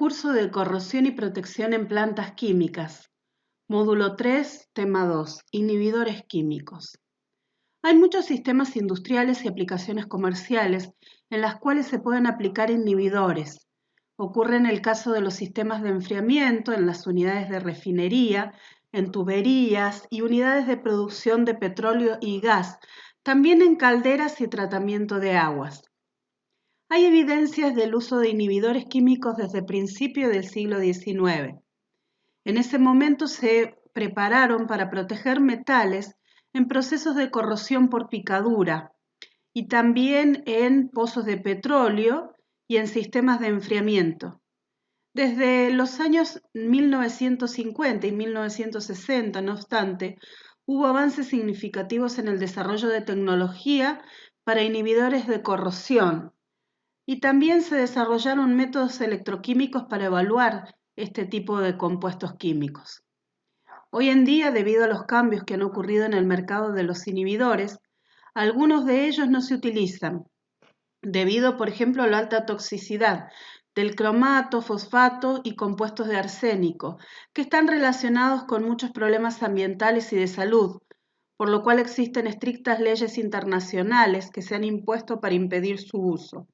curso de corrosión y protección en plantas químicas. Módulo 3, tema 2, inhibidores químicos. Hay muchos sistemas industriales y aplicaciones comerciales en las cuales se pueden aplicar inhibidores. Ocurre en el caso de los sistemas de enfriamiento, en las unidades de refinería, en tuberías y unidades de producción de petróleo y gas, también en calderas y tratamiento de aguas. Hay evidencias del uso de inhibidores químicos desde principios del siglo XIX. En ese momento se prepararon para proteger metales en procesos de corrosión por picadura y también en pozos de petróleo y en sistemas de enfriamiento. Desde los años 1950 y 1960, no obstante, hubo avances significativos en el desarrollo de tecnología para inhibidores de corrosión y también se desarrollaron métodos electroquímicos para evaluar este tipo de compuestos químicos. Hoy en día, debido a los cambios que han ocurrido en el mercado de los inhibidores, algunos de ellos no se utilizan, debido, por ejemplo, a la alta toxicidad del cromato, fosfato y compuestos de arsénico, que están relacionados con muchos problemas ambientales y de salud, por lo cual existen estrictas leyes internacionales que se han impuesto para impedir su uso.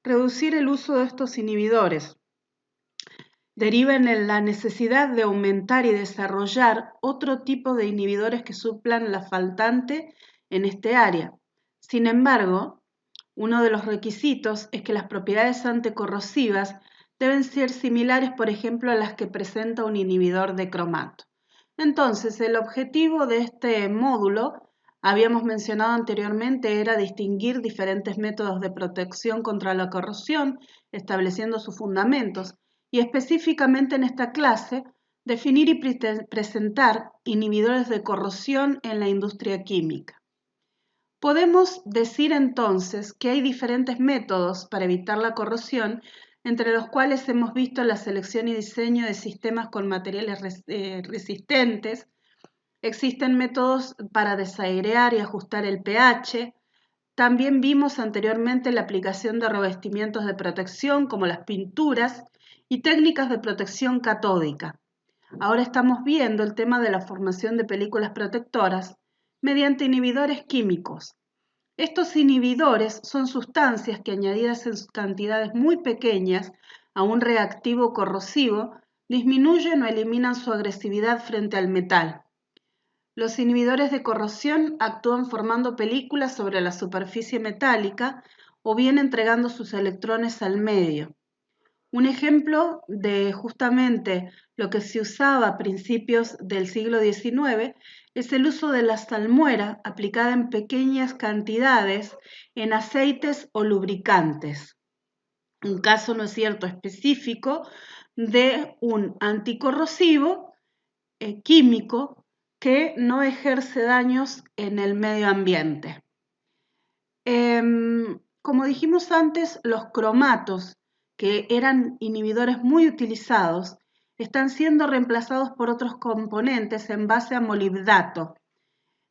Reducir el uso de estos inhibidores deriva en la necesidad de aumentar y desarrollar otro tipo de inhibidores que suplan la faltante en este área. Sin embargo, uno de los requisitos es que las propiedades anticorrosivas deben ser similares, por ejemplo, a las que presenta un inhibidor de cromato. Entonces, el objetivo de este módulo, habíamos mencionado anteriormente, era distinguir diferentes métodos de protección contra la corrosión, estableciendo sus fundamentos, y específicamente en esta clase, definir y presentar inhibidores de corrosión en la industria química. Podemos decir entonces que hay diferentes métodos para evitar la corrosión, entre los cuales hemos visto la selección y diseño de sistemas con materiales resistentes. Existen métodos para desairear y ajustar el pH. También vimos anteriormente la aplicación de revestimientos de protección como las pinturas y técnicas de protección catódica. Ahora estamos viendo el tema de la formación de películas protectoras mediante inhibidores químicos. Estos inhibidores son sustancias que, añadidas en cantidades muy pequeñas a un reactivo corrosivo, disminuyen o eliminan su agresividad frente al metal. Los inhibidores de corrosión actúan formando películas sobre la superficie metálica o bien entregando sus electrones al medio. Un ejemplo de justamente lo que se usaba a principios del siglo XIX es el uso de la salmuera aplicada en pequeñas cantidades en aceites o lubricantes. Un caso, ¿no es cierto?, específico de un anticorrosivo químico que no ejerce daños en el medio ambiente. Como dijimos antes, los cromatos, que eran inhibidores muy utilizados, están siendo reemplazados por otros componentes en base a molibdato.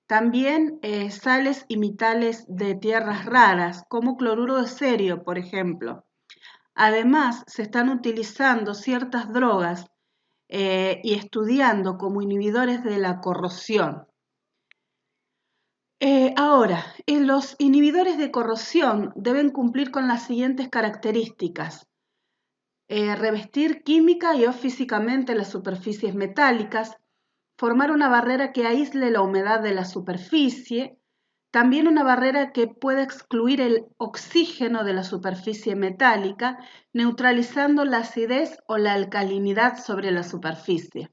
También sales y metales de tierras raras, como cloruro de cerio, por ejemplo. Además, se están utilizando ciertas drogas y estudiando como inhibidores de la corrosión. Ahora, los inhibidores de corrosión deben cumplir con las siguientes características. Revestir química y o físicamente las superficies metálicas, formar una barrera que aísle la humedad de la superficie, también una barrera que pueda excluir el oxígeno de la superficie metálica, neutralizando la acidez o la alcalinidad sobre la superficie.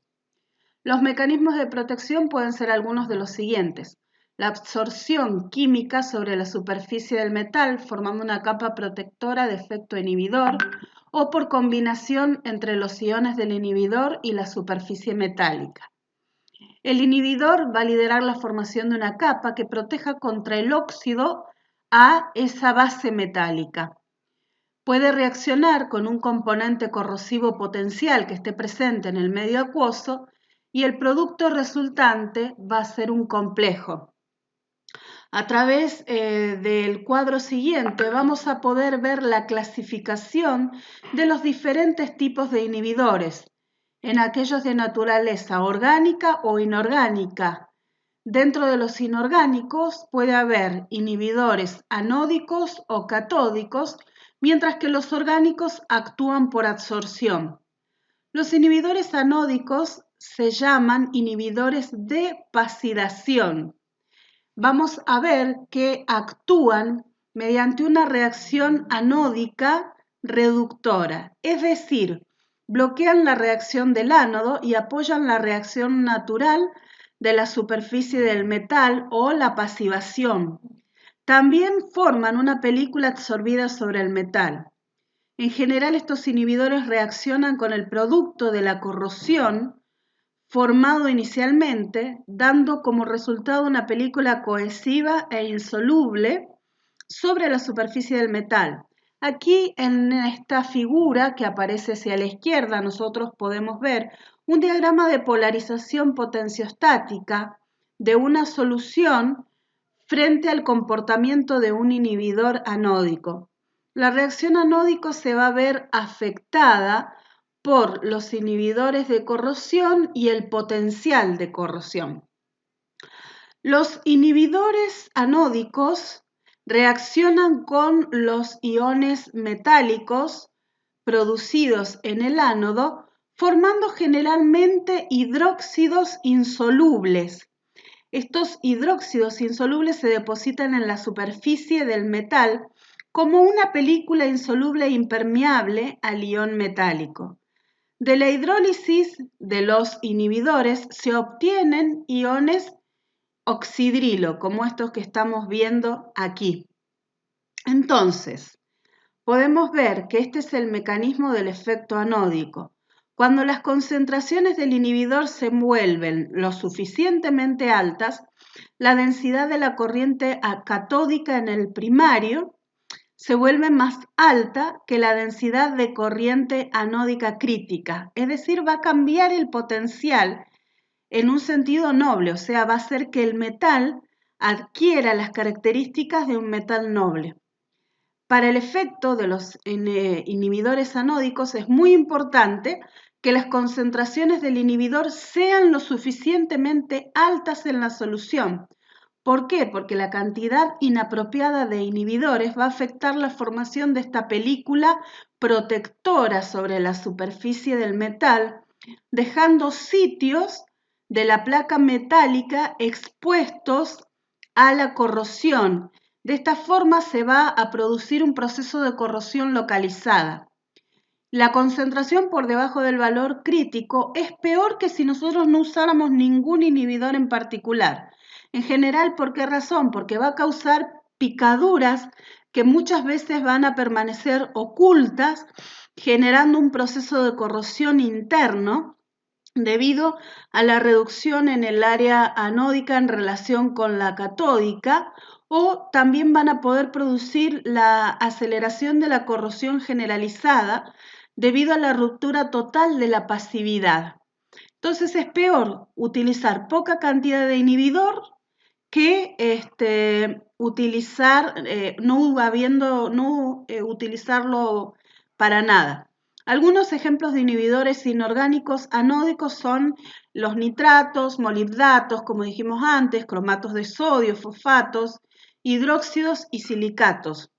Los mecanismos de protección pueden ser algunos de los siguientes. La absorción química sobre la superficie del metal, formando una capa protectora de efecto inhibidor, o por combinación entre los iones del inhibidor y la superficie metálica. El inhibidor va a liderar la formación de una capa que proteja contra el óxido a esa base metálica. Puede reaccionar con un componente corrosivo potencial que esté presente en el medio acuoso y el producto resultante va a ser un complejo. A través del cuadro siguiente vamos a poder ver la clasificación de los diferentes tipos de inhibidores en aquellos de naturaleza orgánica o inorgánica. Dentro de los inorgánicos puede haber inhibidores anódicos o catódicos, mientras que los orgánicos actúan por absorción. Los inhibidores anódicos se llaman inhibidores de pasidación. Vamos a ver que actúan mediante una reacción anódica reductora, es decir, bloquean la reacción del ánodo y apoyan la reacción natural de la superficie del metal o la pasivación. También forman una película absorbida sobre el metal. En general, estos inhibidores reaccionan con el producto de la corrosión formado inicialmente, dando como resultado una película cohesiva e insoluble sobre la superficie del metal. Aquí en esta figura que aparece hacia la izquierda nosotros podemos ver un diagrama de polarización potenciostática de una solución frente al comportamiento de un inhibidor anódico. La reacción anódico se va a ver afectada por los inhibidores de corrosión y el potencial de corrosión. Los inhibidores anódicos reaccionan con los iones metálicos producidos en el ánodo, formando generalmente hidróxidos insolubles. Estos hidróxidos insolubles se depositan en la superficie del metal como una película insoluble e impermeable al ion metálico. De la hidrólisis de los inhibidores se obtienen iones oxidrilo, como estos que estamos viendo aquí. Entonces, podemos ver que este es el mecanismo del efecto anódico. Cuando las concentraciones del inhibidor se vuelven lo suficientemente altas, la densidad de la corriente catódica en el primario se vuelve más alta que la densidad de corriente anódica crítica, es decir, va a cambiar el potencial en un sentido noble, o sea, va a hacer que el metal adquiera las características de un metal noble. Para el efecto de los inhibidores anódicos es muy importante que las concentraciones del inhibidor sean lo suficientemente altas en la solución. ¿Por qué? Porque la cantidad inapropiada de inhibidores va a afectar la formación de esta película protectora sobre la superficie del metal, dejando sitios de la placa metálica expuestos a la corrosión. De esta forma se va a producir un proceso de corrosión localizada. La concentración por debajo del valor crítico es peor que si nosotros no usáramos ningún inhibidor en particular. En general, ¿por qué razón? Porque va a causar picaduras que muchas veces van a permanecer ocultas, generando un proceso de corrosión interno debido a la reducción en el área anódica en relación con la catódica, o también van a poder producir la aceleración de la corrosión generalizada debido a la ruptura total de la pasividad. Entonces es peor utilizar poca cantidad de inhibidor que utilizarlo para nada. Algunos ejemplos de inhibidores inorgánicos anódicos son los nitratos, molibdatos, como dijimos antes, cromatos de sodio, fosfatos, hidróxidos y silicatos.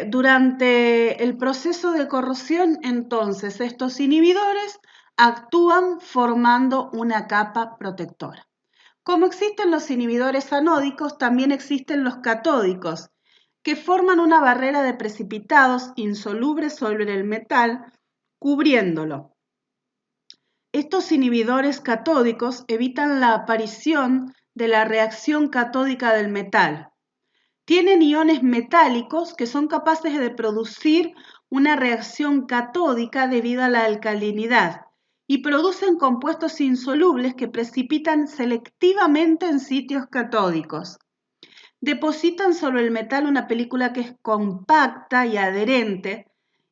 Durante el proceso de corrosión, entonces, estos inhibidores actúan formando una capa protectora. Como existen los inhibidores anódicos, también existen los catódicos, que forman una barrera de precipitados insolubles sobre el metal, cubriéndolo. Estos inhibidores catódicos evitan la aparición de la reacción catódica del metal. Tienen iones metálicos que son capaces de producir una reacción catódica debido a la alcalinidad y producen compuestos insolubles que precipitan selectivamente en sitios catódicos. Depositan sobre el metal una película que es compacta y adherente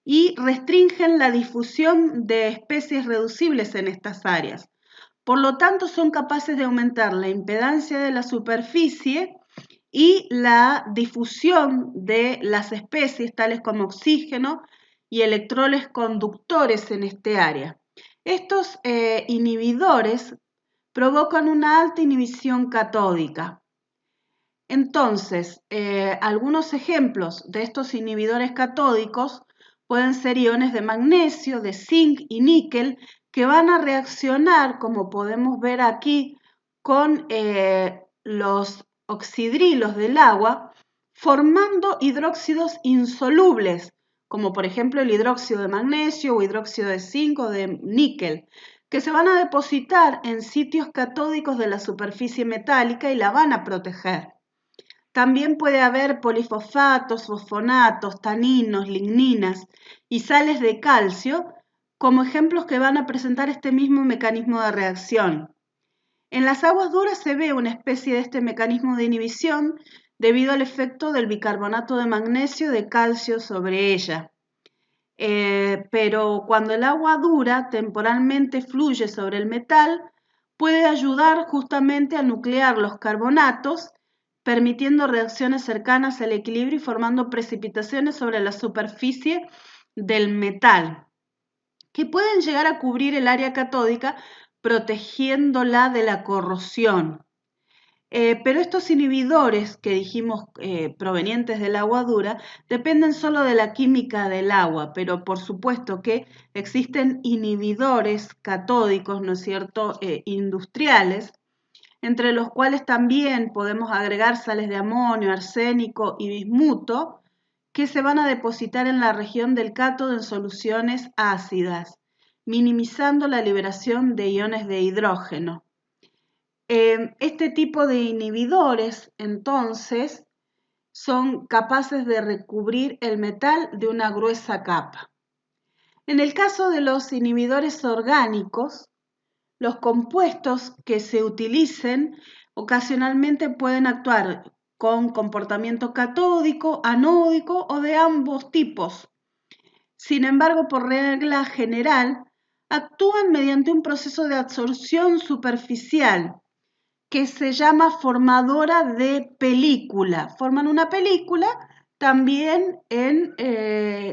y restringen la difusión de especies reducibles en estas áreas. Por lo tanto, son capaces de aumentar la impedancia de la superficie y la difusión de las especies, tales como oxígeno y electrones conductores en este área. Estos inhibidores provocan una alta inhibición catódica. Entonces, algunos ejemplos de estos inhibidores catódicos pueden ser iones de magnesio, de zinc y níquel, que van a reaccionar, como podemos ver aquí, con los oxidrilos del agua, formando hidróxidos insolubles, como por ejemplo el hidróxido de magnesio o hidróxido de zinc o de níquel, que se van a depositar en sitios catódicos de la superficie metálica y la van a proteger. También puede haber polifosfatos, fosfonatos, taninos, ligninas y sales de calcio como ejemplos que van a presentar este mismo mecanismo de reacción. En las aguas duras se ve una especie de este mecanismo de inhibición debido al efecto del bicarbonato de magnesio de calcio sobre ella. Pero cuando el agua dura temporalmente fluye sobre el metal, puede ayudar justamente a nuclear los carbonatos, permitiendo reacciones cercanas al equilibrio y formando precipitaciones sobre la superficie del metal, que pueden llegar a cubrir el área catódica, protegiéndola de la corrosión. Pero estos inhibidores que dijimos provenientes del agua dura dependen solo de la química del agua, pero por supuesto que existen inhibidores catódicos, ¿no es cierto?, industriales, entre los cuales también podemos agregar sales de amonio, arsénico y bismuto, que se van a depositar en la región del cátodo en soluciones ácidas, minimizando la liberación de iones de hidrógeno. Este tipo de inhibidores, entonces, son capaces de recubrir el metal de una gruesa capa. En el caso de los inhibidores orgánicos, los compuestos que se utilicen ocasionalmente pueden actuar con comportamiento catódico, anódico o de ambos tipos. Sin embargo, por regla general, actúan mediante un proceso de absorción superficial que se llama formadora de película. Forman una película también en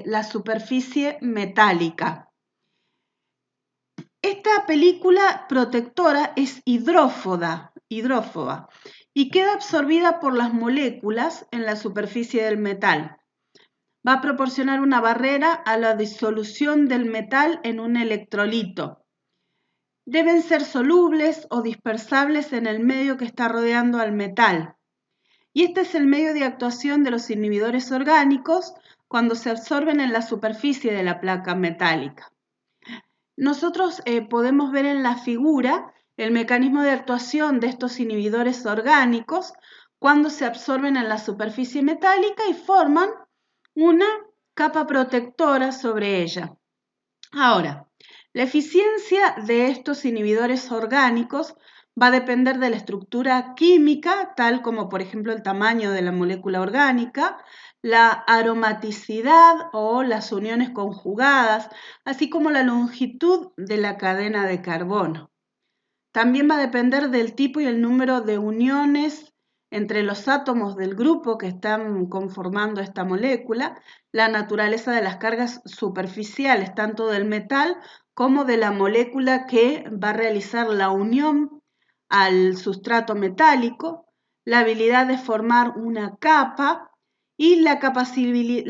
la superficie metálica. Esta película protectora es hidrófoba y queda absorbida por las moléculas en la superficie del metal. Va a proporcionar una barrera a la disolución del metal en un electrolito. Deben ser solubles o dispersables en el medio que está rodeando al metal. Y este es el medio de actuación de los inhibidores orgánicos cuando se absorben en la superficie de la placa metálica. Nosotros podemos ver en la figura el mecanismo de actuación de estos inhibidores orgánicos cuando se absorben en la superficie metálica y forman una capa protectora sobre ella. Ahora, la eficiencia de estos inhibidores orgánicos va a depender de la estructura química, tal como por ejemplo el tamaño de la molécula orgánica, la aromaticidad o las uniones conjugadas, así como la longitud de la cadena de carbono. También va a depender del tipo y el número de uniones entre los átomos del grupo que están conformando esta molécula, la naturaleza de las cargas superficiales, tanto del metal como de la molécula que va a realizar la unión al sustrato metálico, la habilidad de formar una capa y la capacidad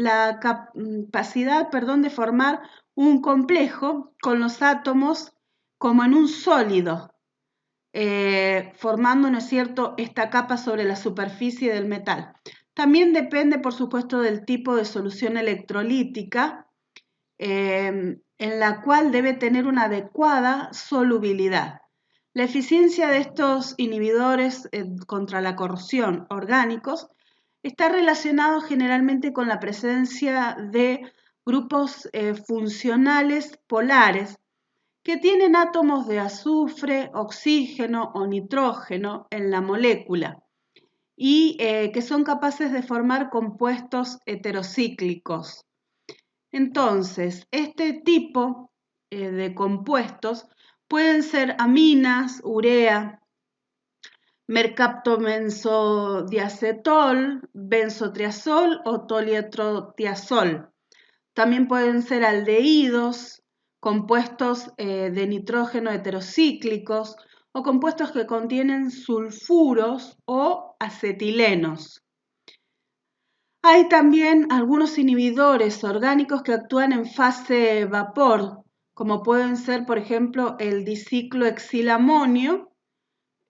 de formar un complejo con los átomos como en un sólido, formando, ¿no es cierto?, esta capa sobre la superficie del metal. También depende, por supuesto, del tipo de solución electrolítica, en la cual debe tener una adecuada solubilidad. La eficiencia de estos inhibidores contra la corrosión orgánicos está relacionado generalmente con la presencia de grupos funcionales polares que tienen átomos de azufre, oxígeno o nitrógeno en la molécula y que son capaces de formar compuestos heterocíclicos. Entonces, este tipo de compuestos Pueden ser aminas, urea, mercaptobenzodiacetol, benzotriazol o tolietrotiazol. También pueden ser aldehídos, compuestos de nitrógeno heterocíclicos o compuestos que contienen sulfuros o acetilenos. Hay también algunos inhibidores orgánicos que actúan en fase vapor, como pueden ser, por ejemplo, el dicicloexilamonio,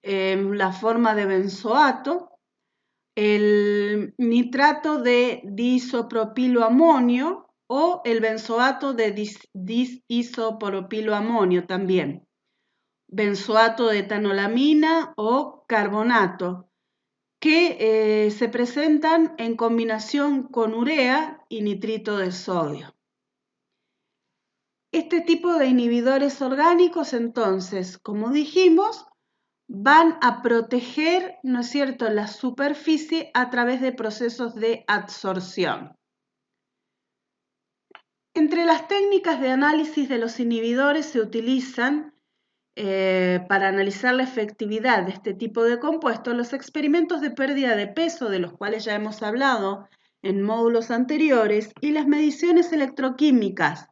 la forma de benzoato, el nitrato de diisopropiloamonio o el benzoato de disisopropiloamonio también, benzoato de etanolamina o carbonato, que se presentan en combinación con urea y nitrito de sodio. Este tipo de inhibidores orgánicos, entonces, como dijimos, van a proteger, ¿no es cierto?, la superficie a través de procesos de adsorción. Entre las técnicas de análisis de los inhibidores se utilizan para analizar la efectividad de este tipo de compuestos los experimentos de pérdida de peso, de los cuales ya hemos hablado en módulos anteriores, y las mediciones electroquímicas.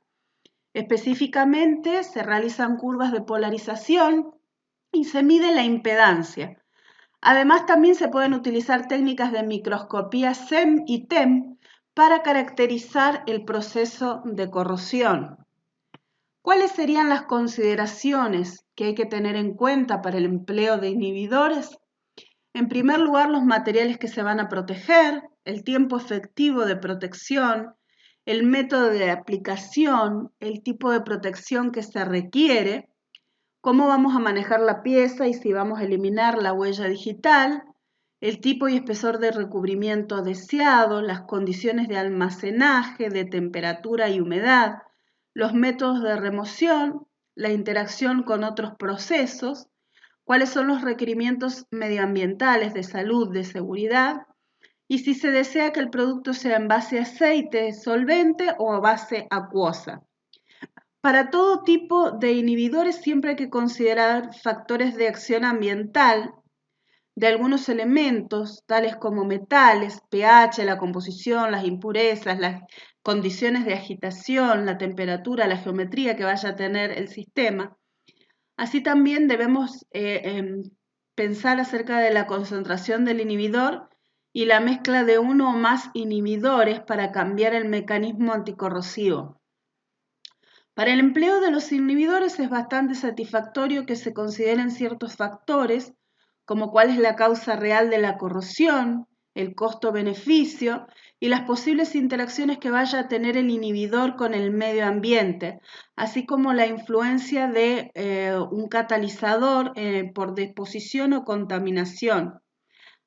Específicamente se realizan curvas de polarización y se mide la impedancia. Además, también se pueden utilizar técnicas de microscopía SEM y TEM para caracterizar el proceso de corrosión. ¿Cuáles serían las consideraciones que hay que tener en cuenta para el empleo de inhibidores? En primer lugar, los materiales que se van a proteger, el tiempo efectivo de protección, el método de aplicación, el tipo de protección que se requiere, cómo vamos a manejar la pieza y si vamos a eliminar la huella digital, el tipo y espesor de recubrimiento deseado, las condiciones de almacenaje, de temperatura y humedad, los métodos de remoción, la interacción con otros procesos, cuáles son los requerimientos medioambientales de salud, de seguridad, y si se desea que el producto sea en base a aceite, solvente o a base acuosa. Para todo tipo de inhibidores siempre hay que considerar factores de acción ambiental de algunos elementos, tales como metales, pH, la composición, las impurezas, las condiciones de agitación, la temperatura, la geometría que vaya a tener el sistema. Así también debemos pensar acerca de la concentración del inhibidor y la mezcla de uno o más inhibidores para cambiar el mecanismo anticorrosivo. Para el empleo de los inhibidores es bastante satisfactorio que se consideren ciertos factores, como cuál es la causa real de la corrosión, el costo-beneficio y las posibles interacciones que vaya a tener el inhibidor con el medio ambiente, así como la influencia de un catalizador por deposición o contaminación.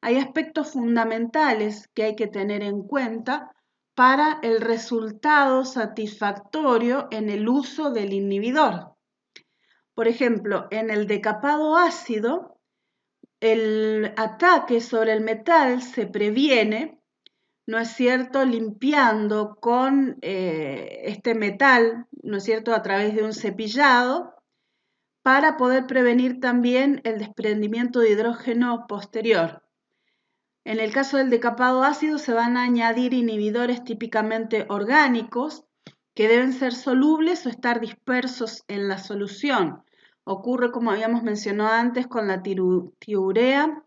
Hay aspectos fundamentales que hay que tener en cuenta para el resultado satisfactorio en el uso del inhibidor. Por ejemplo, en el decapado ácido, el ataque sobre el metal se previene, ¿no es cierto?, limpiando con este metal, ¿no es cierto?, a través de un cepillado, para poder prevenir también el desprendimiento de hidrógeno posterior. En el caso del decapado ácido se van a añadir inhibidores típicamente orgánicos que deben ser solubles o estar dispersos en la solución. Ocurre, como habíamos mencionado antes, con la tiurea,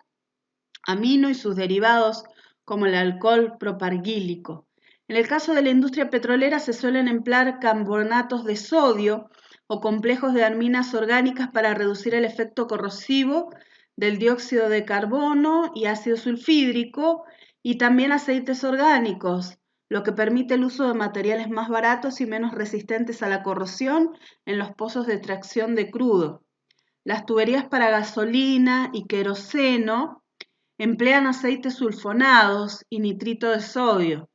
amino y sus derivados como el alcohol propargílico. En el caso de la industria petrolera se suelen emplear carbonatos de sodio o complejos de aminas orgánicas para reducir el efecto corrosivo del dióxido de carbono y ácido sulfídrico, y también aceites orgánicos, lo que permite el uso de materiales más baratos y menos resistentes a la corrosión en los pozos de extracción de crudo. Las tuberías para gasolina y queroseno emplean aceites sulfonados y nitrito de sodio.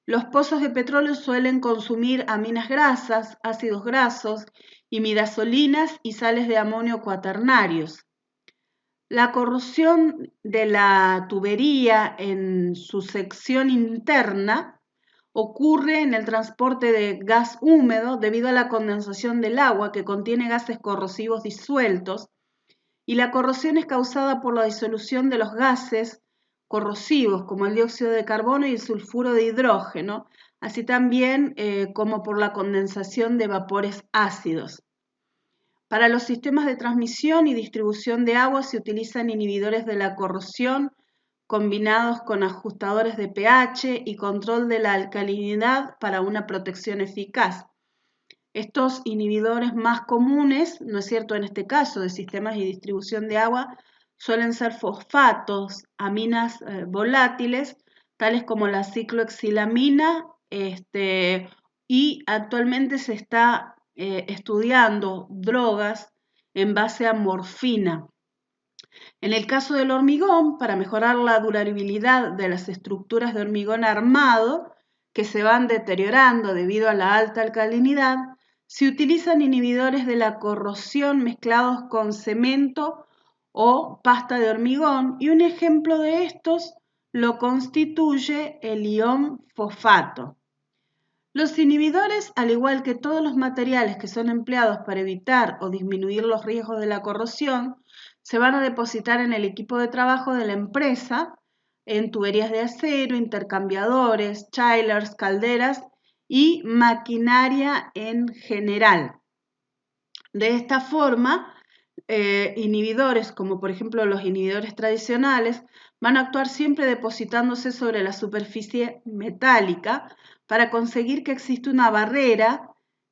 Los pozos de petróleo suelen consumir aminas grasas, ácidos grasos, imidazolinas y sales de amonio cuaternarios. La corrosión de la tubería en su sección interna ocurre en el transporte de gas húmedo debido a la condensación del agua que contiene gases corrosivos disueltos, y la corrosión es causada por la disolución de los gases corrosivos como el dióxido de carbono y el sulfuro de hidrógeno, así también como por la condensación de vapores ácidos. Para los sistemas de transmisión y distribución de agua se utilizan inhibidores de la corrosión combinados con ajustadores de pH y control de la alcalinidad para una protección eficaz. Estos inhibidores más comunes, ¿no es cierto?, en este caso de sistemas y distribución de agua, suelen ser fosfatos, aminas volátiles, tales como la cicloxilamina, y actualmente se está estudiando drogas en base a morfina. En el caso del hormigón, para mejorar la durabilidad de las estructuras de hormigón armado, que se van deteriorando debido a la alta alcalinidad, se utilizan inhibidores de la corrosión mezclados con cemento o pasta de hormigón, y un ejemplo de estos lo constituye el ion fosfato. Los inhibidores, al igual que todos los materiales que son empleados para evitar o disminuir los riesgos de la corrosión, se van a depositar en el equipo de trabajo de la empresa, en tuberías de acero, intercambiadores, chillers, calderas y maquinaria en general. De esta forma, inhibidores, como por ejemplo los inhibidores tradicionales, van a actuar siempre depositándose sobre la superficie metálica para conseguir que exista una barrera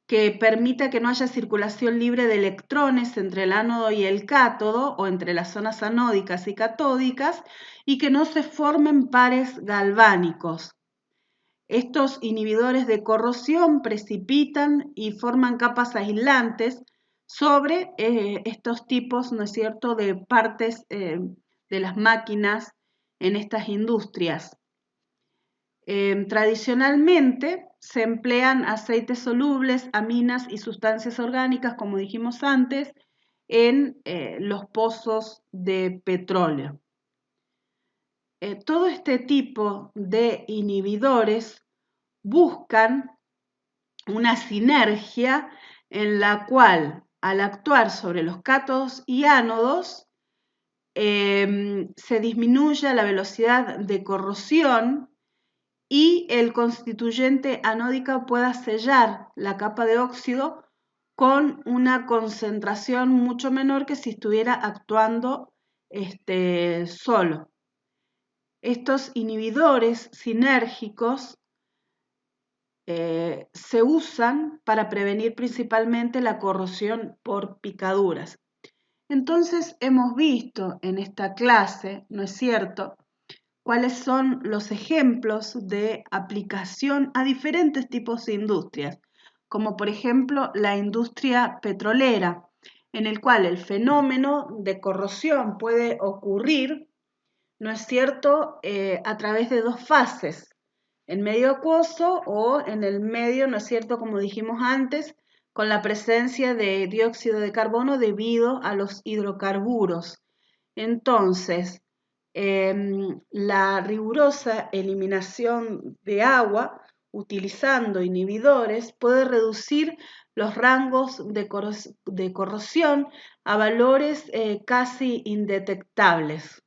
que permita que no haya circulación libre de electrones entre el ánodo y el cátodo o entre las zonas anódicas y catódicas, y que no se formen pares galvánicos. Estos inhibidores de corrosión precipitan y forman capas aislantes sobre estos tipos, ¿no es cierto?, de partes de las máquinas en estas industrias. Tradicionalmente se emplean aceites solubles, aminas y sustancias orgánicas, como dijimos antes, en los pozos de petróleo. Todo este tipo de inhibidores buscan una sinergia en la cual, al actuar sobre los cátodos y ánodos, se disminuye la velocidad de corrosión y el constituyente anódico pueda sellar la capa de óxido con una concentración mucho menor que si estuviera actuando solo. Estos inhibidores sinérgicos se usan para prevenir principalmente la corrosión por picaduras. Entonces hemos visto en esta clase, ¿no es cierto?, cuáles son los ejemplos de aplicación a diferentes tipos de industrias, como por ejemplo la industria petrolera, en el cual el fenómeno de corrosión puede ocurrir, ¿no es cierto?, a través de dos fases, en medio acuoso o en el medio, ¿no es cierto?, como dijimos antes, con la presencia de dióxido de carbono debido a los hidrocarburos. Entonces, la rigurosa eliminación de agua utilizando inhibidores puede reducir los rangos de corrosión a valores casi indetectables.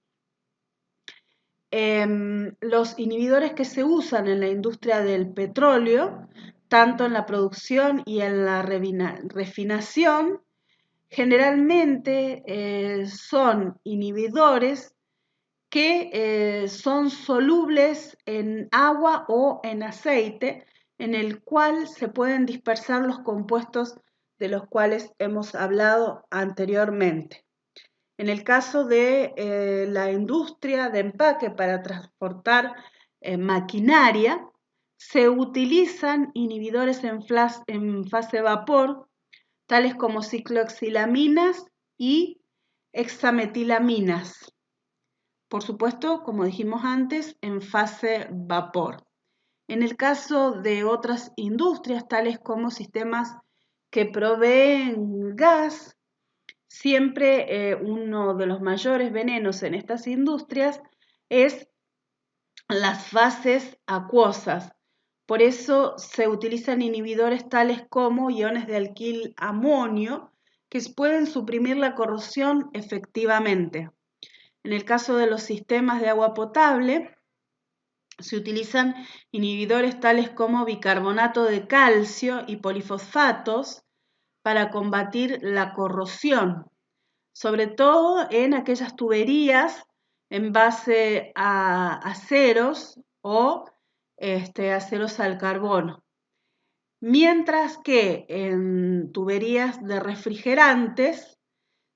Los inhibidores que se usan en la industria del petróleo, tanto en la producción y en la refinación, generalmente son inhibidores que son solubles en agua o en aceite, en el cual se pueden dispersar los compuestos de los cuales hemos hablado anteriormente. En el caso de la industria de empaque para transportar maquinaria, se utilizan inhibidores en fase vapor, tales como cicloxilaminas y hexametilaminas. Por supuesto, como dijimos antes, en fase vapor. En el caso de otras industrias, tales como sistemas que proveen gas, siempre uno de los mayores venenos en estas industrias es las fases acuosas, Por eso se utilizan inhibidores tales como iones de alquil amonio, que pueden suprimir la corrosión efectivamente. En el caso de los sistemas de agua potable, se utilizan inhibidores tales como bicarbonato de calcio y polifosfatos para combatir la corrosión, sobre todo en aquellas tuberías en base a aceros o aceros al carbono. Mientras que en tuberías de refrigerantes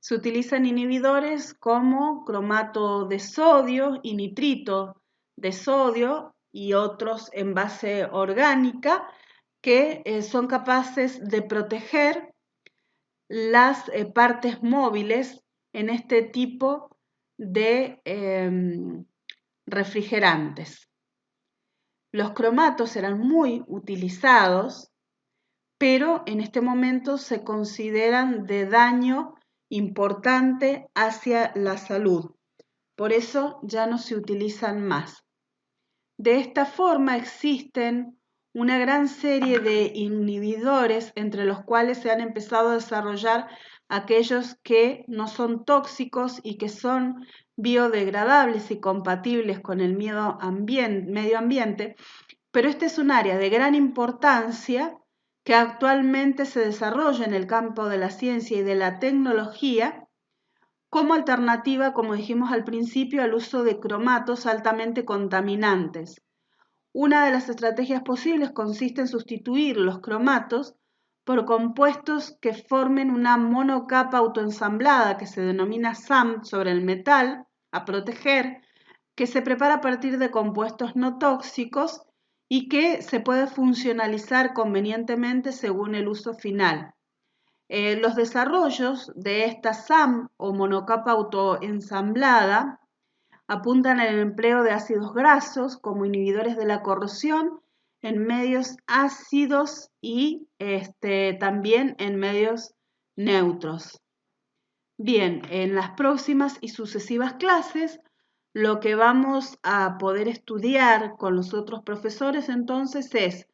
se utilizan inhibidores como cromato de sodio y nitrito de sodio y otros en base orgánica que son capaces de proteger las partes móviles en este tipo de refrigerantes. Los cromatos eran muy utilizados, pero en este momento se consideran de daño importante hacia la salud. Por eso ya no se utilizan más. De esta forma existen una gran serie de inhibidores, entre los cuales se han empezado a desarrollar aquellos que no son tóxicos y que son biodegradables y compatibles con el medio ambiente, pero este es un área de gran importancia que actualmente se desarrolla en el campo de la ciencia y de la tecnología como alternativa, como dijimos al principio, al uso de cromatos altamente contaminantes. Una de las estrategias posibles consiste en sustituir los cromatos por compuestos que formen una monocapa autoensamblada que se denomina SAM sobre el metal a proteger, que se prepara a partir de compuestos no tóxicos y que se puede funcionalizar convenientemente según el uso final. Los desarrollos de esta SAM o monocapa autoensamblada apuntan al empleo de ácidos grasos como inhibidores de la corrosión en medios ácidos y también en medios neutros. Bien, en las próximas y sucesivas clases lo que vamos a poder estudiar con los otros profesores entonces es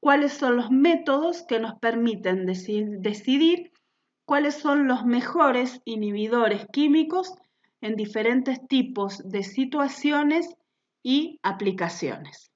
cuáles son los métodos que nos permiten decidir cuáles son los mejores inhibidores químicos en diferentes tipos de situaciones y aplicaciones.